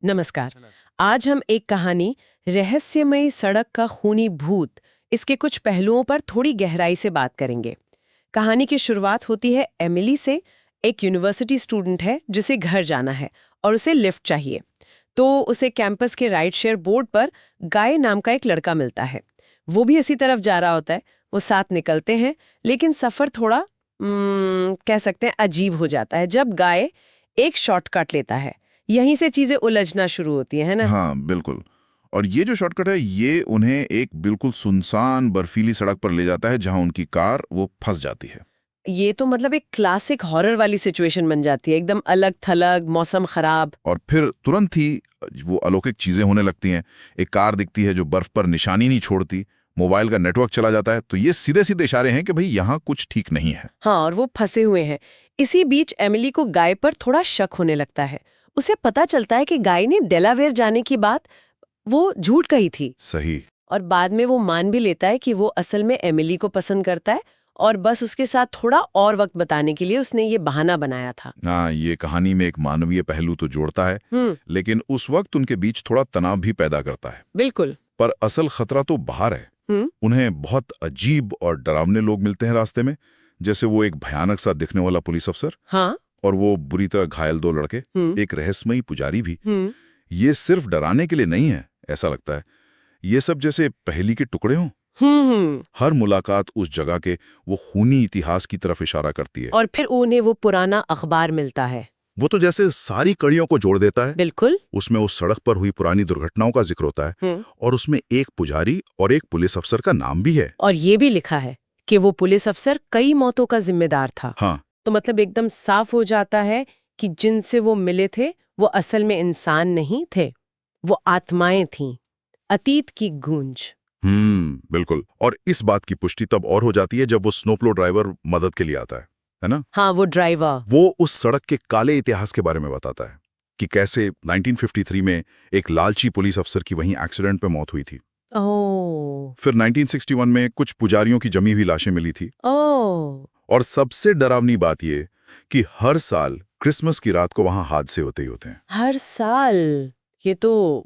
नमस्कार। आज हम एक कहानी रहस्यमयी सड़क का खूनी भूत इसके कुछ पहलुओं पर थोड़ी गहराई से बात करेंगे। कहानी की शुरुआत होती है एमिली से। एक यूनिवर्सिटी स्टूडेंट है जिसे घर जाना है और उसे लिफ्ट चाहिए। तो उसे कैंपस के राइड शेयर बोर्ड पर गाय नाम का एक लड़का मिलता है। वो भी उसी तरफ जा रहा होता है। वो साथ निकलते हैं, लेकिन सफर थोड़ा कह सकते हैं अजीब हो जाता है जब गाय एक शॉर्टकट लेता है। यहीं से चीजें उलझना शुरू होती है ना। हाँ, बिल्कुल। और ये जो शॉर्टकट है ये उन्हें एक बिल्कुल सुनसान बर्फीली सड़क पर ले जाता है जहां उनकी कार वो फंस जाती है। ये तो मतलब एक क्लासिक हॉरर वाली सिचुएशन बन जाती है, एकदम अलग थलग, मौसम खराब। और फिर तुरंत ही वो अलौकिक चीजें होने लगती हैं। एक कार दिखती है जो बर्फ पर निशानी नहीं छोड़ती, मोबाइल का नेटवर्क चला जाता है। तो ये सीधे सीधे इशारे हैं कि भाई यहाँ कुछ ठीक नहीं है। हाँ, और वो फंसे हुए हैं। इसी बीच एमिली को गाय पर थोड़ा शक होने लगता है। उसे पता चलता है कि गाय ने डेलावेयर जाने की बात वो झूठ कही थी। सही। और बाद में वो मान भी लेता है कि वो असल में एमिली को पसंद करता है और बस उसके साथ थोड़ा और वक्त बताने के लिए उसने ये बहाना बनाया था। हाँ, ये कहानी में एक मानवीय पहलू तो जोड़ता है, लेकिन उस वक्त उनके बीच थोड़ा तनाव भी पैदा करता है। बिल्कुल। पर असल खतरा तो बाहर है। उन्हें बहुत अजीब और डरावने लोग मिलते हैं रास्ते में, जैसे वो एक भयानक सा दिखने वाला पुलिस अफसर, हाँ। और वो बुरी तरह घायल दो लड़के, एक रहस्यमयी पुजारी भी। हम्म। ये सिर्फ डराने के लिए नहीं है, ऐसा लगता है। ये सब जैसे पहेली के टुकड़े हों। हम्म। हर मुलाकात उस जगह के वो खूनी इतिहास की तरफ इशारा करती है। और फिर उन्हें वो पुराना अखबार मिलता है। वो तो जैसे सारी कड़ियों को जोड़ देता है। बिल्कुल। उसमें उस सड़क पर हुई पुरानी दुर्घटनाओं का जिक्र होता है, और उसमें एक पुजारी और एक पुलिस अफसर का नाम भी है। और ये भी लिखा है कि वो पुलिस अफसर कई मौतों का जिम्मेदार था। हाँ। तो मतलब एकदम साफ हो जाता है कि जिनसे वो मिले थे वो असल में इंसान नहीं थे, वो आत्माएं थीं, अतीत की गूंज। बिल्कुल। और इस बात की पुष्टि तब और हो जाती है जब वो स्नोप्लो ड्राइवर मदद के लिए आता है ना? हाँ, वो ड्राइवर। वो उस सड़क के काले इतिहास के बारे में बताता है कि कैसे 1953 में एक लालची पुलिस अफसर की वहीं एक्सीडेंट पे मौत हुई थी। ओह। फिर 1961 में कुछ पुजारियों की जमी हुई लाशें मिली थी। ओह। और सबसे डरावनी बात ये कि हर साल क्रिसमस की रात को वहां हादसे होते ही होते हैं। हर साल? ये तो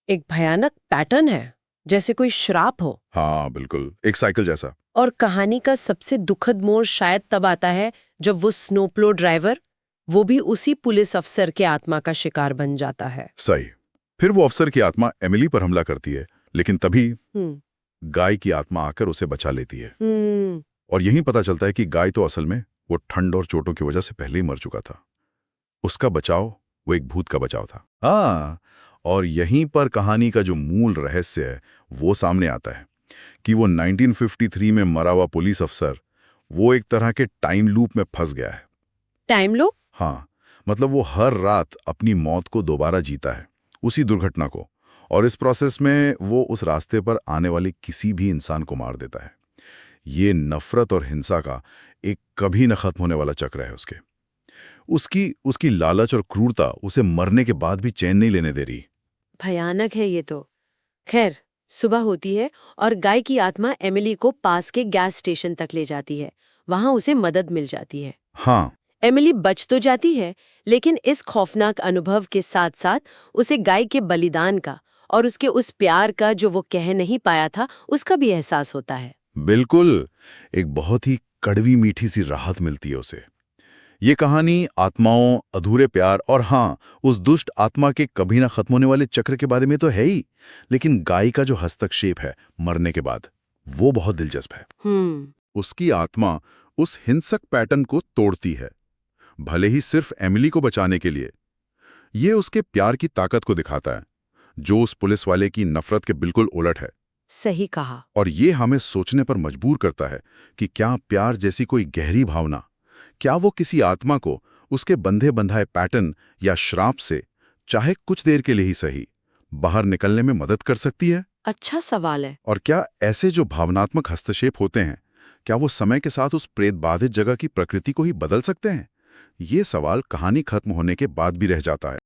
एक भयानक पैटर्न है, जैसे कोई श्राप हो। हाँ, बिल्कुल, एक साइकिल जैसा। और कहानी का सबसे दुखद मोड़ शायद तब आता है जब वो स्नोप्लो ड्राइवर, वो भी उसी पुलिस अफसर के आत्मा का शिकार बन जाता है। सही। फिर वो अफसर की आत्मा एमिली पर हमला करती है, लेकिन तभी गाय की आत्मा आकर उसे बचा लेती है। और यही पता चलता है कि गाय तो असल में वो ठंड और चोटों की वजह से पहले ही मर चुका था। उसका बचाव वो एक भूत का बचाव था। हाँ, और यहीं पर कहानी का जो मूल रहस्य है वो सामने आता है कि वो 1953 में मरा हुआ पुलिस अफसर वो एक तरह के टाइम लूप में फंस गया है। Time loop? हाँ, मतलब वो हर रात अपनी मौत को दोबारा जीता है, उसी दुर्घटना को, और इस प्रोसेस में वो उस रास्ते पर आने वाले किसी भी इंसान को मार देता है। ये नफरत और हिंसा का एक कभी न खत्म होने वाला चक्र है उसके। उसकी लालच और क्रूरता उसे मरने के बाद भी चैन नहीं लेने दे रही। भयानक है ये तो। खैर, सुबह होती है और गाय की आत्मा एमिली को पास के गैस स्टेशन तक ले जाती है। वहां उसे मदद मिल जाती है। हाँ। एमिली बच तो जाती है, लेकिन इस खौफनाक अनुभव के साथ साथ उसे गाय के बलिदान का और उसके उस प्यार का जो वो कह नहीं पाया था उसका भी एहसास होता है। बिल्कुल, एक बहुत ही कड़वी मीठी सी राहत मिलती है उसे। ये कहानी आत्माओं, अधूरे प्यार और हाँ, उस दुष्ट आत्मा के कभी ना खत्म होने वाले चक्र के बारे में तो है ही, लेकिन गाय का जो हस्तक्षेप है मरने के बाद, वो बहुत दिलचस्प है। उसकी आत्मा उस हिंसक पैटर्न को तोड़ती है, भले ही सिर्फ एमिली को बचाने के लिए। ये उसके प्यार की ताकत को दिखाता है, जो उस पुलिस वाले की नफरत के बिल्कुल उलट है। सही कहा। और ये हमें सोचने पर मजबूर करता है कि क्या प्यार जैसी कोई गहरी भावना, क्या वो किसी आत्मा को उसके बंधे बंधाए पैटर्न या श्राप से, चाहे कुछ देर के लिए ही सही, बाहर निकलने में मदद कर सकती है? अच्छा सवाल है। और क्या ऐसे जो भावनात्मक हस्तक्षेप होते हैं, क्या वो समय के साथ उस प्रेत बाधित जगह की प्रकृति को ही बदल सकते हैं? ये सवाल कहानी खत्म होने के बाद भी रह जाता है।